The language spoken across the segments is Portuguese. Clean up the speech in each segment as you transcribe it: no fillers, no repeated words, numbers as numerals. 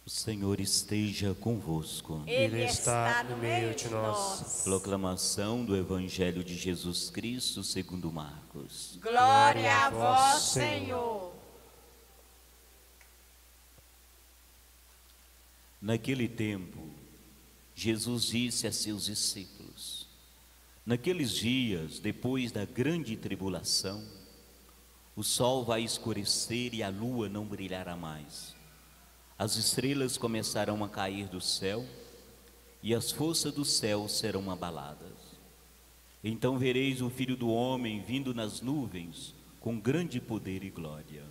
O Senhor esteja convosco. Ele está no meio de nós. Proclamação do Evangelho de Jesus Cristo segundo Marcos. Glória a vós, Senhor. Naquele tempo, Jesus disse a seus discípulos: naqueles dias, depois da grande tribulação, o sol vai escurecer e a lua não brilhará mais. As estrelas começarão a cair do céu e as forças do céu serão abaladas. Então vereis o Filho do Homem vindo nas nuvens com grande poder e glória.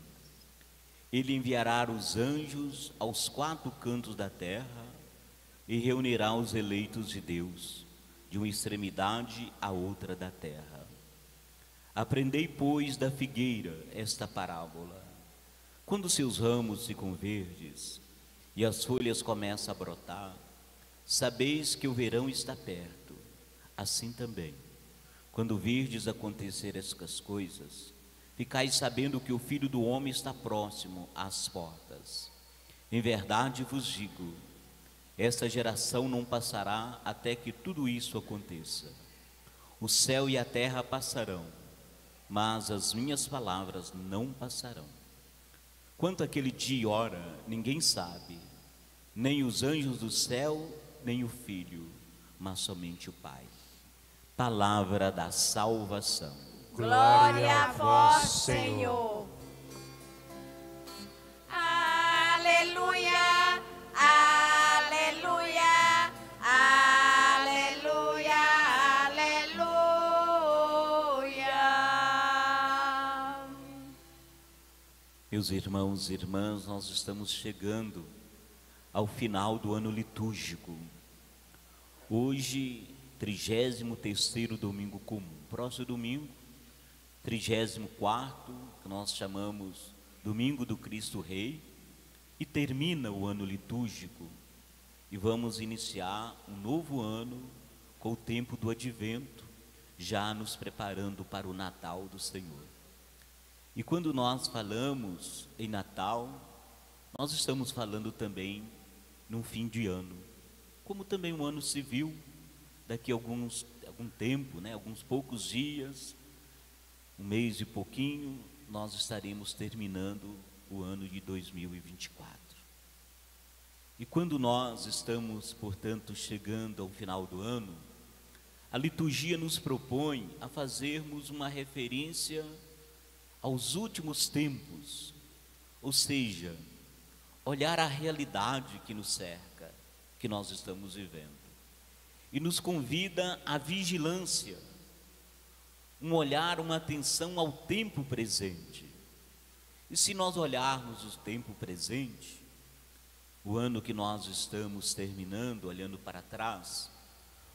Ele enviará os anjos aos quatro cantos da terra e reunirá os eleitos de Deus, de uma extremidade à outra da terra. Aprendei, pois, da figueira esta parábola. Quando seus ramos ficam verdes e as folhas começam a brotar, sabeis que o verão está perto. Assim também, quando virdes acontecer estas coisas, ficais sabendo que o Filho do Homem está próximo às portas. Em verdade vos digo, esta geração não passará até que tudo isso aconteça. O céu e a terra passarão, mas as minhas palavras não passarão. Quanto àquele dia e hora, ninguém sabe, nem os anjos do céu, nem o Filho, mas somente o Pai. Palavra da salvação. Glória a vós, Senhor. Aleluia, aleluia, aleluia, aleluia. Meus irmãos e irmãs, nós estamos chegando ao final do ano litúrgico. Hoje, 33º domingo comum. Próximo domingo, 34º, que nós chamamos Domingo do Cristo Rei, e termina o ano litúrgico. E vamos iniciar um novo ano com o tempo do Advento, já nos preparando para o Natal do Senhor. E quando nós falamos em Natal, nós estamos falando também num fim de ano, como também um ano civil, daqui a algum tempo, alguns poucos dias, um mês e pouquinho, nós estaremos terminando o ano de 2024. E quando nós estamos, portanto, chegando ao final do ano, a liturgia nos propõe a fazermos uma referência aos últimos tempos, ou seja, olhar a realidade que nos cerca, que nós estamos vivendo, e nos convida à vigilância, um olhar, uma atenção ao tempo presente. E se nós olharmos o tempo presente, o ano que nós estamos terminando, olhando para trás,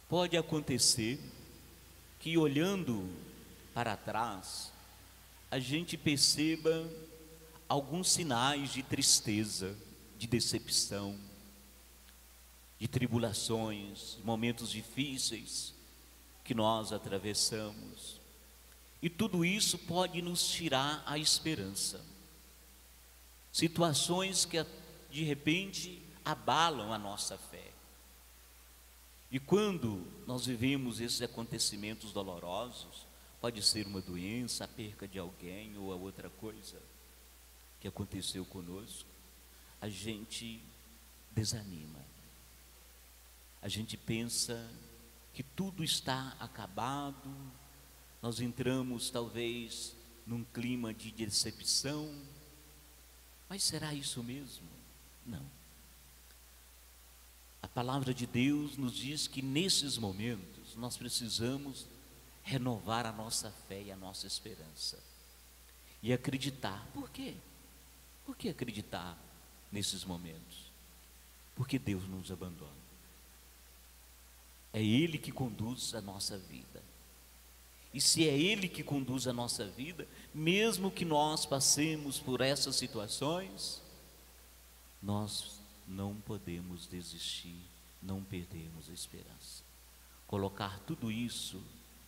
pode acontecer que olhando para trás, a gente perceba alguns sinais de tristeza, de decepção, de tribulações, momentos difíceis que nós atravessamos. E tudo isso pode nos tirar a esperança. Situações que de repente abalam a nossa fé. E quando nós vivemos esses acontecimentos dolorosos, pode ser uma doença, a perca de alguém ou a outra coisa que aconteceu conosco, a gente desanima. A gente pensa que tudo está acabado, nós entramos talvez num clima de decepção, mas será isso mesmo? Não. A palavra de Deus nos diz que nesses momentos nós precisamos renovar a nossa fé e a nossa esperança e acreditar. Por quê? Por que acreditar nesses momentos? Porque Deus não nos abandona. É Ele que conduz a nossa vida. E se é Ele que conduz a nossa vida, mesmo que nós passemos por essas situações, nós não podemos desistir, não perdemos a esperança. Colocar tudo isso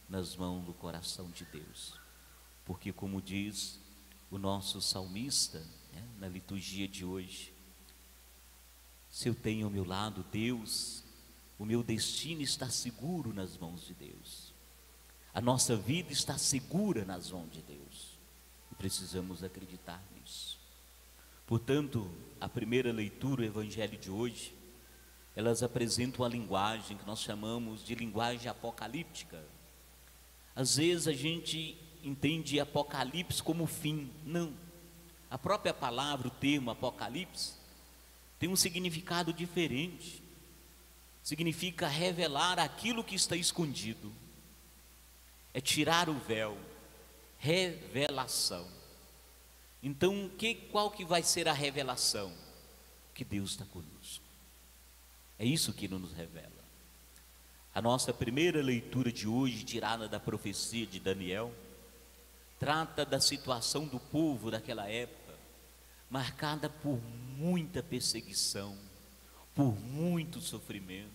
nas mãos do coração de Deus. Porque, como diz o nosso salmista, na liturgia de hoje, Se eu tenho ao meu lado Deus, o meu destino está seguro nas mãos de Deus. A nossa vida está segura nas mãos de Deus. E precisamos acreditar nisso. Portanto, a primeira leitura, o Evangelho de hoje, elas apresentam a linguagem que nós chamamos de linguagem apocalíptica. Às vezes a gente entende Apocalipse como fim. Não. A própria palavra, o termo Apocalipse, tem um significado diferente. Significa revelar aquilo que está escondido. É tirar o véu. Revelação. Então, qual que vai ser a revelação? Que Deus está conosco. É isso que nos revela. A nossa primeira leitura de hoje, tirada da profecia de Daniel, trata da situação do povo daquela época, marcada por muita perseguição, por muito sofrimento.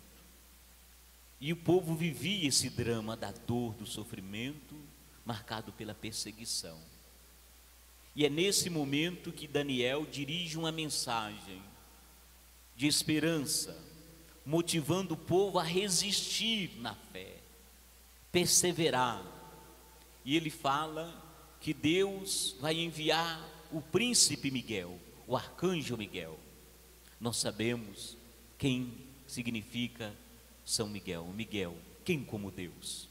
E o povo vivia esse drama da dor, do sofrimento, marcado pela perseguição. E é nesse momento que Daniel dirige uma mensagem de esperança, motivando o povo a resistir na fé, perseverar. E ele fala que Deus vai enviar o príncipe Miguel, o arcanjo Miguel. Nós sabemos quem significa São Miguel. Miguel, quem como Deus?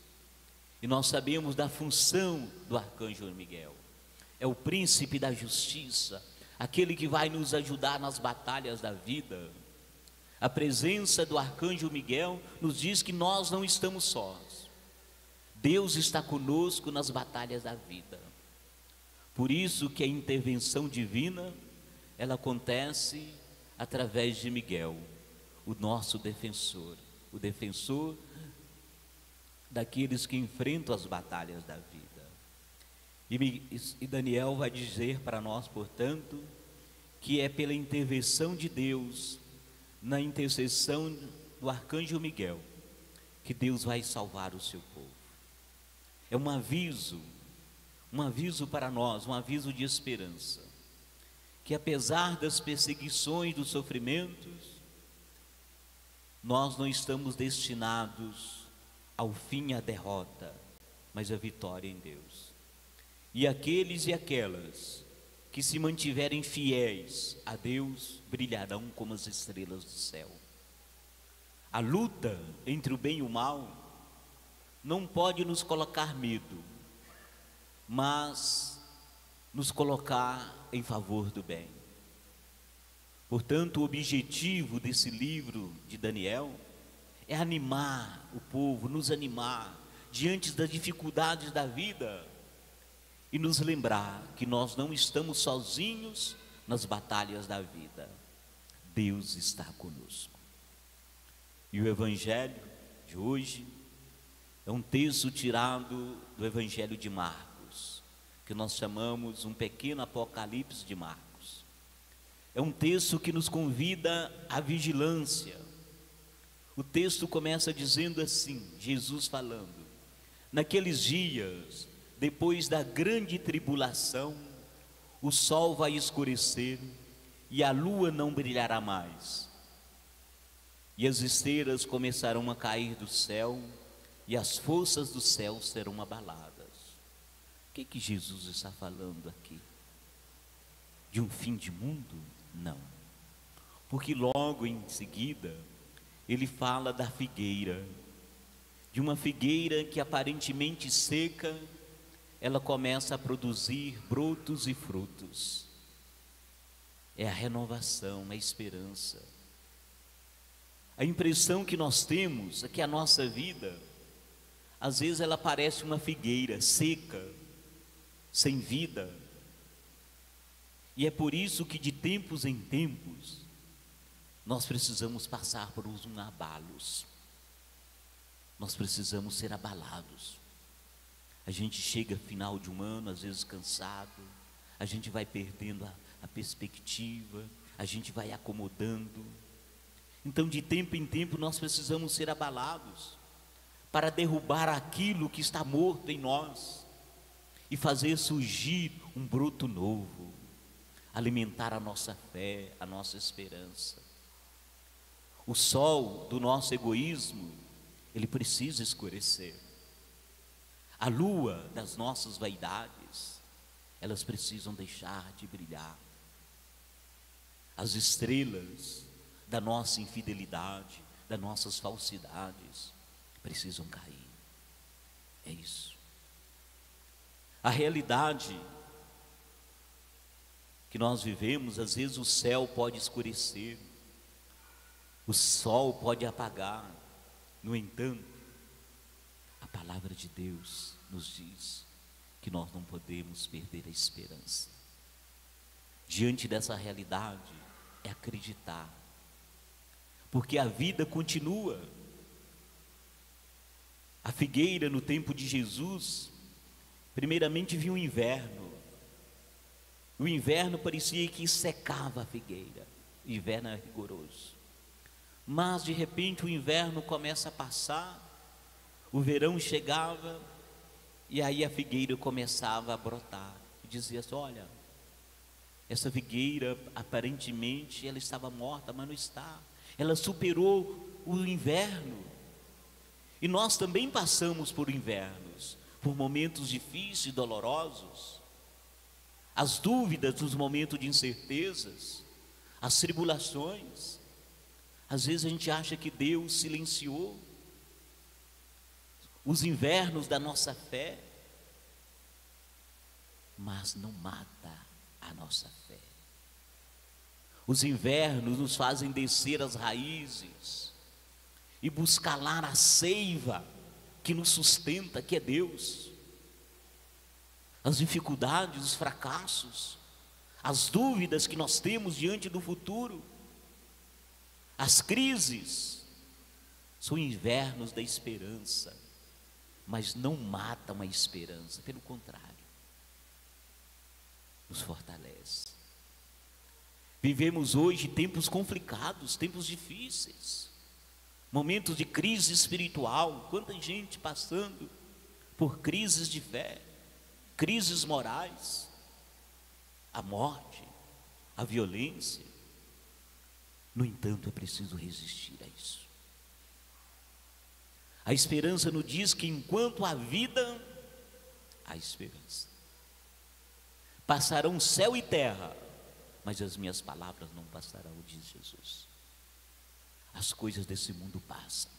E nós sabemos da função do arcanjo Miguel. É o príncipe da justiça, aquele que vai nos ajudar nas batalhas da vida. A presença do arcanjo Miguel nos diz que nós não estamos sós. Deus está conosco nas batalhas da vida. Por isso que a intervenção divina, ela acontece através de Miguel, o nosso defensor, o defensor daqueles que enfrentam as batalhas da vida. E Daniel vai dizer para nós, portanto, que é pela intervenção de Deus, na intercessão do arcanjo Miguel, que Deus vai salvar o seu povo. É um aviso para nós, um aviso de esperança, que apesar das perseguições, dos sofrimentos, nós não estamos destinados ao fim, à derrota, mas à vitória em Deus. E aqueles e aquelas que se mantiverem fiéis a Deus brilharão como as estrelas do céu. A luta entre o bem e o mal não pode nos colocar medo, mas nos colocar em favor do bem. Portanto, o objetivo desse livro de Daniel é animar o povo, nos animar diante das dificuldades da vida e nos lembrar que nós não estamos sozinhos nas batalhas da vida. Deus está conosco. E o Evangelho de hoje é um texto tirado do Evangelho de Marcos, que nós chamamos um pequeno Apocalipse de Marcos. É um texto que nos convida à vigilância. O texto começa dizendo assim, Jesus falando: naqueles dias, depois da grande tribulação, o sol vai escurecer e a lua não brilhará mais. E as estrelas começarão a cair do céu e as forças do céu serão abaladas. O que Jesus está falando aqui? De um fim de mundo? Não. Porque logo em seguida, ele fala da figueira. De uma figueira que aparentemente seca, ela começa a produzir brotos e frutos. É a renovação, a esperança. A impressão que nós temos é que a nossa vida, às vezes ela parece uma figueira seca, sem vida. E é por isso que de tempos em tempos, nós precisamos passar por uns abalos. Nós precisamos ser abalados. A gente chega final de um ano, às vezes cansado, a gente vai perdendo a perspectiva, a gente vai acomodando. Então, de tempo em tempo, nós precisamos ser abalados para derrubar aquilo que está morto em nós e fazer surgir um broto novo, alimentar a nossa fé, a nossa esperança. O sol do nosso egoísmo, ele precisa escurecer. A lua das nossas vaidades, elas precisam deixar de brilhar. As estrelas da nossa infidelidade, das nossas falsidades, precisam cair. É isso. A realidade que nós vivemos, às vezes o céu pode escurecer, o sol pode apagar. No entanto, a palavra de Deus nos diz que nós não podemos perder a esperança. Diante dessa realidade, é acreditar, porque a vida continua. A figueira no tempo de Jesus, primeiramente viu o inverno. O inverno parecia que secava a figueira. O inverno é rigoroso. Mas de repente o inverno começa a passar, o verão chegava, e aí a figueira começava a brotar. E dizia assim: olha, essa figueira aparentemente ela estava morta, mas não está. Ela superou o inverno. E nós também passamos por invernos, por momentos difíceis e dolorosos. As dúvidas, os momentos de incertezas, as tribulações. Às vezes a gente acha que Deus silenciou os invernos da nossa fé, mas não mata a nossa fé. Os invernos nos fazem descer as raízes e buscar lá a seiva que nos sustenta, que é Deus. As dificuldades, os fracassos, as dúvidas que nós temos diante do futuro, as crises, são invernos da esperança, mas não matam a esperança, pelo contrário, nos fortalece. Vivemos hoje tempos complicados, tempos difíceis, momentos de crise espiritual. Quanta gente passando por crises de fé, crises morais, a morte, a violência. No entanto, é preciso resistir a isso. A esperança nos diz que enquanto há vida, há esperança. Passarão céu e terra, mas as minhas palavras não passarão, diz Jesus. As coisas desse mundo passam.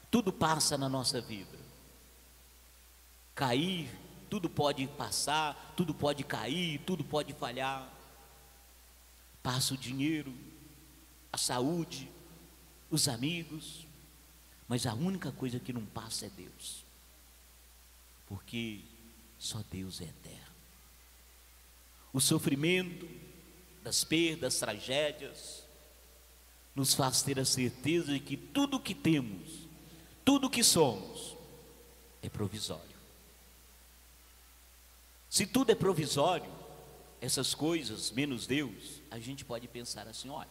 Tudo passa na nossa vida. Cair, tudo pode passar, tudo pode cair, tudo pode falhar. Passa o dinheiro, a saúde, os amigos, mas a única coisa que não passa é Deus, porque só Deus é eterno. O sofrimento das perdas, tragédias, nos faz ter a certeza de que tudo que temos, tudo que somos, é provisório. Se tudo é provisório, essas coisas, menos Deus, a gente pode pensar assim: olha,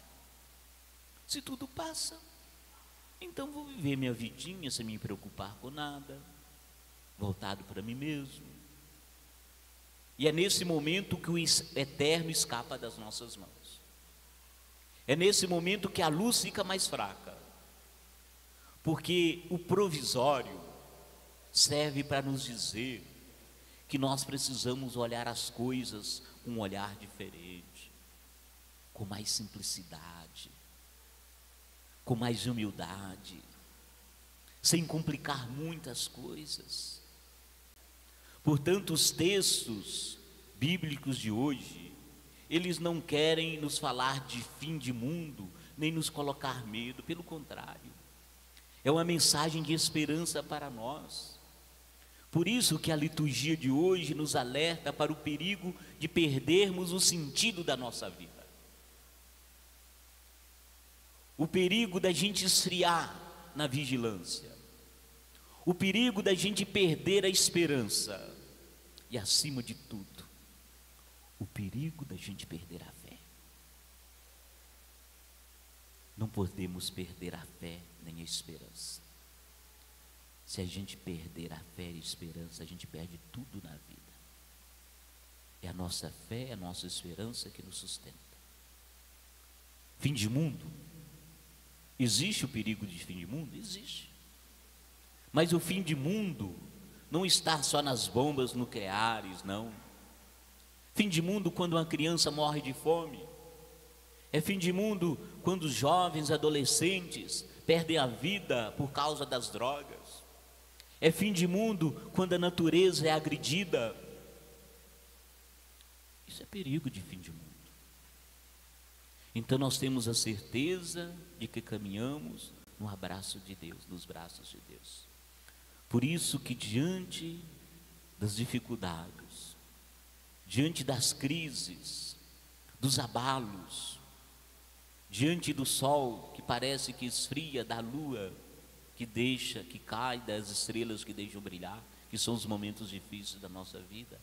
se tudo passa, então vou viver minha vidinha sem me preocupar com nada, voltado para mim mesmo. E é nesse momento que o eterno escapa das nossas mãos. É nesse momento que a luz fica mais fraca, porque o provisório serve para nos dizer que nós precisamos olhar as coisas com um olhar diferente, com mais simplicidade, com mais humildade, sem complicar muitas coisas. Portanto, os textos bíblicos de hoje, eles não querem nos falar de fim de mundo, nem nos colocar medo, pelo contrário, é uma mensagem de esperança para nós. Por isso que a liturgia de hoje nos alerta para o perigo de perdermos o sentido da nossa vida. O perigo da gente esfriar na vigilância. O perigo da gente perder a esperança. E acima de tudo, o perigo da gente perder a fé. Não podemos perder a fé nem a esperança. Se a gente perder a fé e a esperança, a gente perde tudo na vida. É a nossa fé, é a nossa esperança que nos sustenta. Fim de mundo Existe o perigo de fim de mundo? Existe. Mas o fim de mundo não está só nas bombas nucleares, não. Fim de mundo quando uma criança morre de fome. É fim de mundo quando os jovens adolescentes perdem a vida por causa das drogas. É fim de mundo quando a natureza é agredida. Isso é perigo de fim de mundo. Então nós temos a certeza de que caminhamos no abraço de Deus, nos braços de Deus. Por isso que diante das dificuldades, diante das crises, dos abalos, diante do sol que parece que esfria, da lua que deixa, que cai, das estrelas que deixam brilhar, que são os momentos difíceis da nossa vida,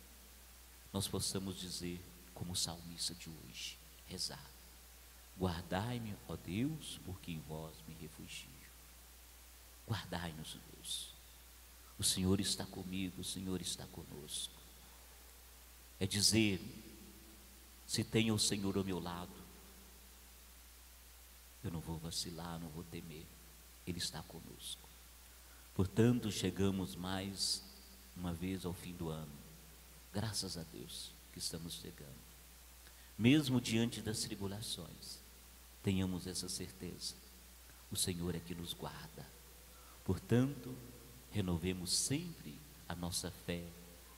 nós possamos dizer, como o salmista de hoje, rezar: guardai-me, ó Deus, porque em vós me refugio. Guardai-nos, Deus. O Senhor está comigo, o Senhor está conosco. É dizer, se tenho o Senhor ao meu lado, eu não vou vacilar, não vou temer, Ele está conosco. Portanto, chegamos mais uma vez ao fim do ano, graças a Deus que estamos chegando. Mesmo diante das tribulações, tenhamos essa certeza, o Senhor é que nos guarda. Portanto, renovemos sempre a nossa fé,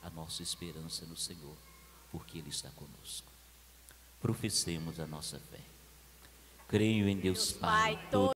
a nossa esperança no Senhor, porque Ele está conosco. Professemos a nossa fé. Creio em Deus Pai, todo